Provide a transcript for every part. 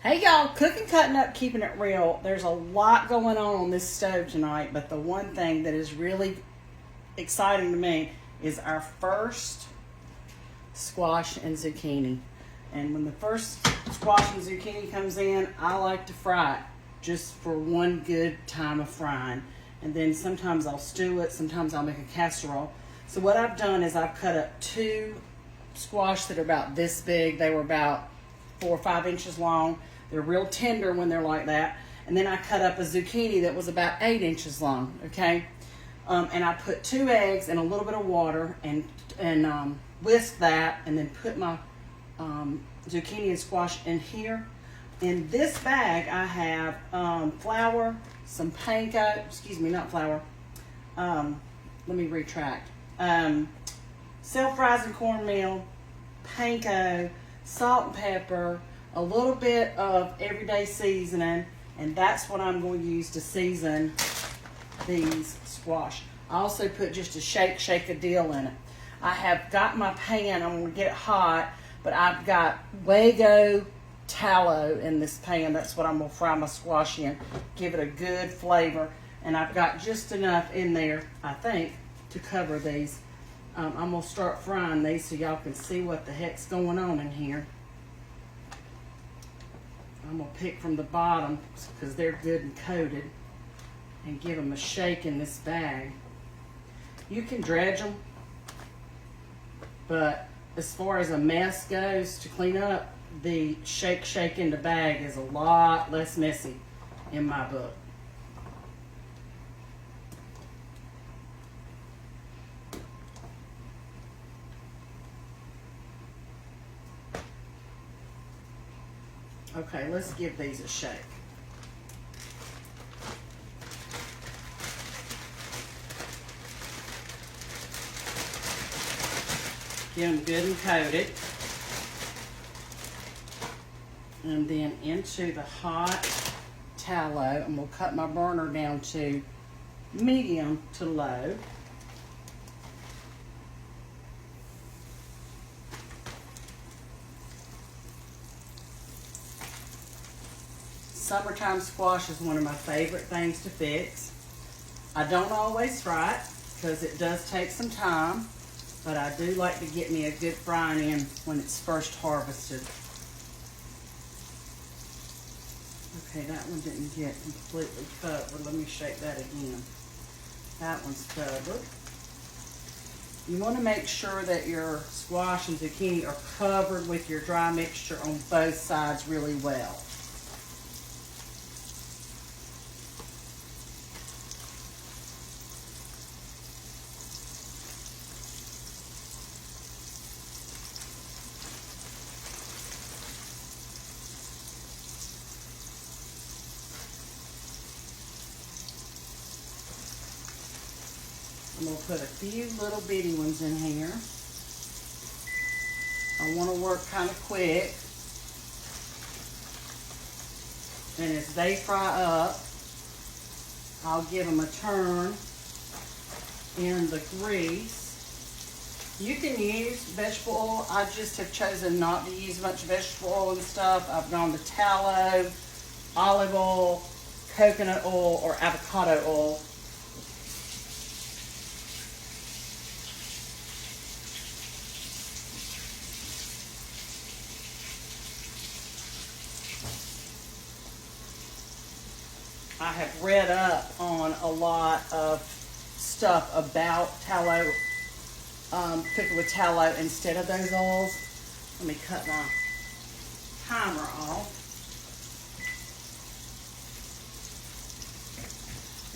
Hey y'all, cooking, cutting up, keeping it real. There's a lot going on this stove tonight, but the one thing that is really exciting to me is our first squash and zucchini. And when the first squash and zucchini comes in, I like to fry it just for one good time of frying. And then sometimes I'll stew it, sometimes I'll make a casserole. So what I've done is I've cut up two squash that are about this big. They were about 4 or 5 inches long. They're real tender when they're like that. And then I cut up a zucchini that was about 8 inches long, okay? And I put 2 eggs and a little bit of water and whisk that, and then put my zucchini and squash in here. In this bag, I have flour, some panko, excuse me, not flour. Let me retract. Self-rising cornmeal, panko, salt and pepper, a little bit of everyday seasoning, and that's what I'm going to use to season these squash. I also put just a shake a deal in it. I have got my pan, I'm going to get it hot, but I've got Wago tallow in this pan. That's what I'm going to fry my squash in, give it a good flavor, and I've got just enough in there, I think, to cover these. I'm going to start frying these so y'all can see what the heck's going on in here. I'm going to pick from the bottom because they're good and coated and give them a shake in this bag. You can dredge them, but as far as a mess goes to clean up, the shake in the bag is a lot less messy in my book. Okay, let's give these a shake. Get them good and coated. And then into the hot tallow, I'm going to cut my burner down to medium to low. Summertime squash is one of my favorite things to fix. I don't always fry it because it does take some time, but I do like to get me a good frying in when it's first harvested. Okay, that one didn't get completely covered. Let me shake that again. That one's covered. You want to make sure that your squash and zucchini are covered with your dry mixture on both sides really well. I'm going to put a few little bitty ones in here. I want to work kind of quick. And as they fry up, I'll give them a turn in the grease. You can use vegetable oil. I just have chosen not to use much vegetable oil and stuff. I've gone to tallow, olive oil, coconut oil, or avocado oil. I have read up on a lot of stuff about tallow, cooking with tallow instead of those oils. Let me cut my timer off.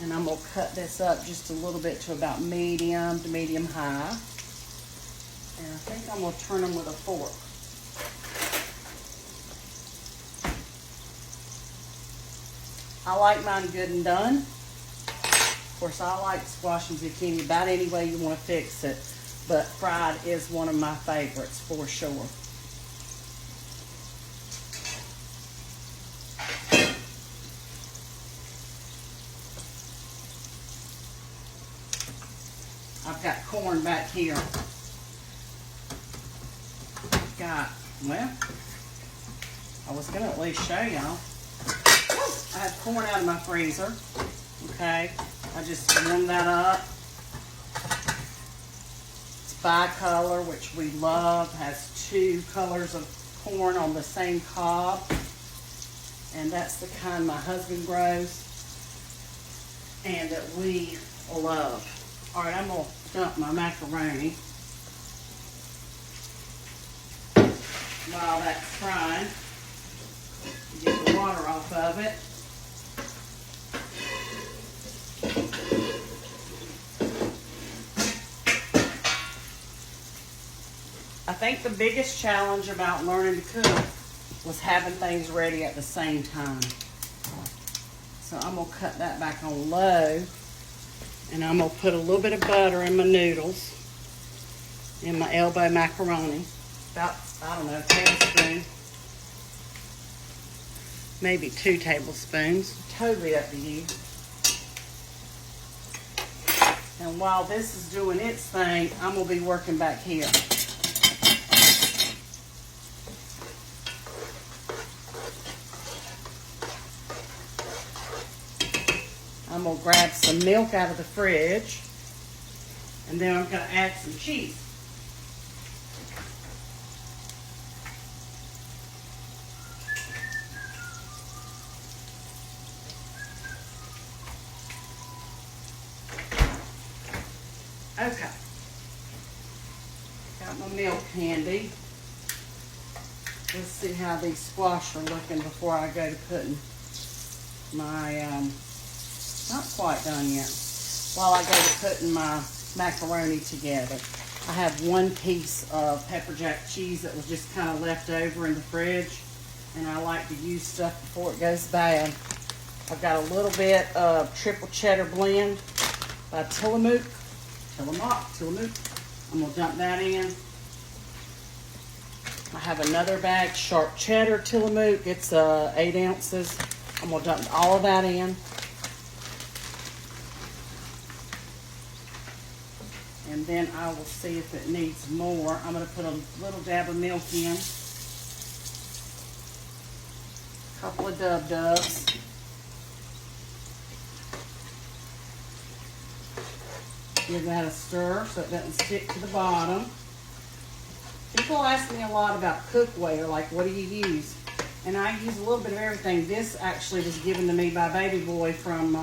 And I'm going to cut this up just a little bit to about medium to medium high. And I think I'm going to turn them with a fork. I like mine good and done. Of course, I like squash and zucchini about any way you want to fix it, but fried is one of my favorites for sure. I've got corn back here. Well, I was gonna at least show y'all. I had corn out of my freezer. Okay, I just warmed that up. It's bicolor, which we love. Has 2 colors of corn on the same cob, and that's the kind my husband grows and that we love. All right, I'm gonna dump my macaroni while that's frying. Get the water off of it. I think the biggest challenge about learning to cook was having things ready at the same time. So I'm gonna cut that back on low, and I'm gonna put a little bit of butter in my noodles, in my elbow macaroni. About, I don't know, a tablespoon. Maybe 2 tablespoons. Totally up to you. And while this is doing its thing, I'm gonna be working back here. I'm gonna grab some milk out of the fridge, and then I'm gonna add some cheese. Okay, got my milk handy. Let's see how these squash are looking before I go to putting my, not quite done yet, while I go to putting my macaroni together. I have 1 piece of pepper jack cheese that was just kind of left over in the fridge, and I like to use stuff before it goes bad. I've got a little bit of triple cheddar blend by Tillamook. I'm gonna dump that in. I have another bag, sharp cheddar Tillamook. It's 8 ounces. I'm gonna dump all of that in. And then I will see if it needs more. I'm gonna put a little dab of milk in. A couple of dub-dubs. Give that a stir so it doesn't stick to the bottom. People ask me a lot about cookware, like what do you use? And I use a little bit of everything. This actually was given to me by baby boy from,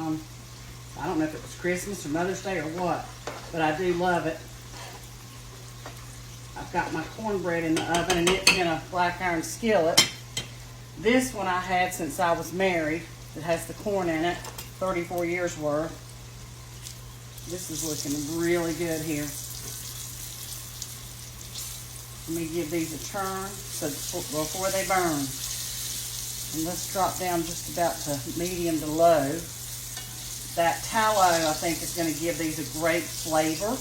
I don't know if it was Christmas or Mother's Day or what, but I do love it. I've got my cornbread in the oven, and it's in a black iron skillet. This one I had since I was married. It has the corn in it, 34 years worth. This is looking really good here. Let me give these a turn so before they burn. And let's drop down just about to medium to low. That tallow, I think, is going to give these a great flavor.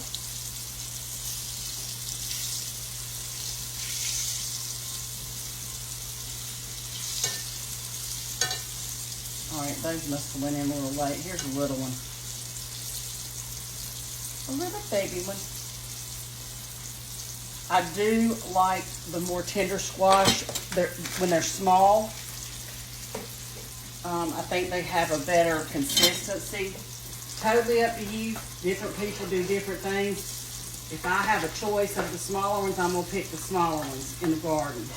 All right, those must have went in a little late. Here's a little one. A little baby one. I do like the more tender squash when they're small. I think they have a better consistency. Totally up to you. Different people do different things. If I have a choice of the smaller ones, I'm going to pick the smaller ones in the garden.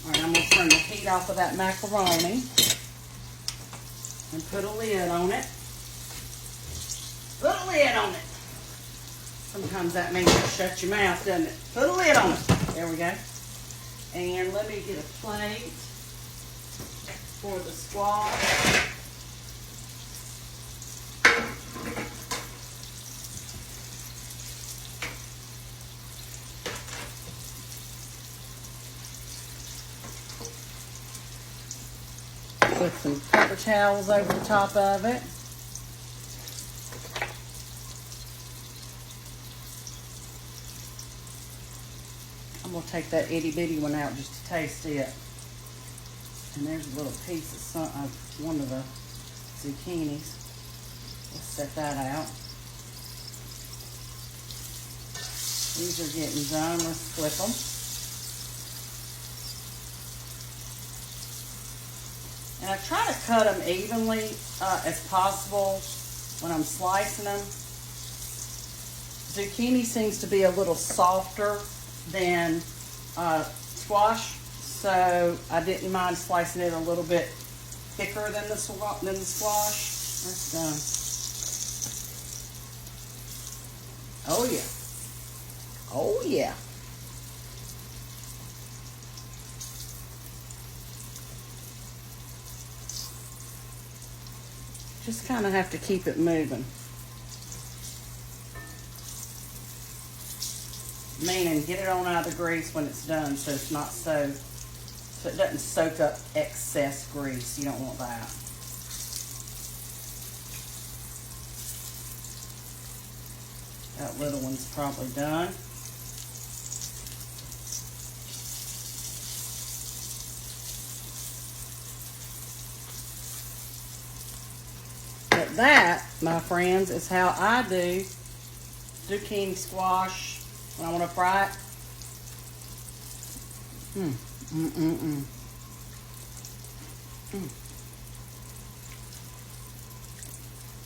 All right, I'm going to turn the heat off of that macaroni and put a lid on it. Put a lid on it. Sometimes that means you shut your mouth, doesn't it? Put a lid on it. There we go. And let me get a plate for the squash. Put some paper towels over the top of it. I'm going to take that itty bitty one out just to taste it. And there's a little piece of one of the zucchinis. Let's set that out. These are getting done. Let's flip them. And I try to cut them evenly as possible when I'm slicing them. Zucchini seems to be a little softer than squash, so I didn't mind slicing it a little bit thicker than the squash. That's done. Oh yeah. Oh yeah. Just kind of have to keep it moving. Meaning, get it on out of the grease when it's done, so it's not so it doesn't soak up excess grease. You don't want that. That little one's probably done. But that, my friends, is how I do zucchini squash when I want to fry it.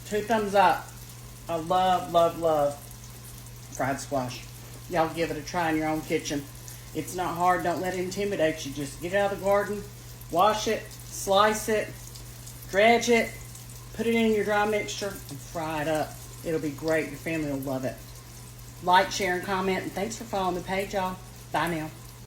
Two thumbs up. I love, love, love fried squash. Y'all give it a try in your own kitchen. It's not hard. Don't let it intimidate you. Just get it out of the garden, wash it, slice it, dredge it, put it in your dry mixture, and fry it up. It'll be great. Your family will love it. Like, share, and comment. And thanks for following the page, y'all. Bye now.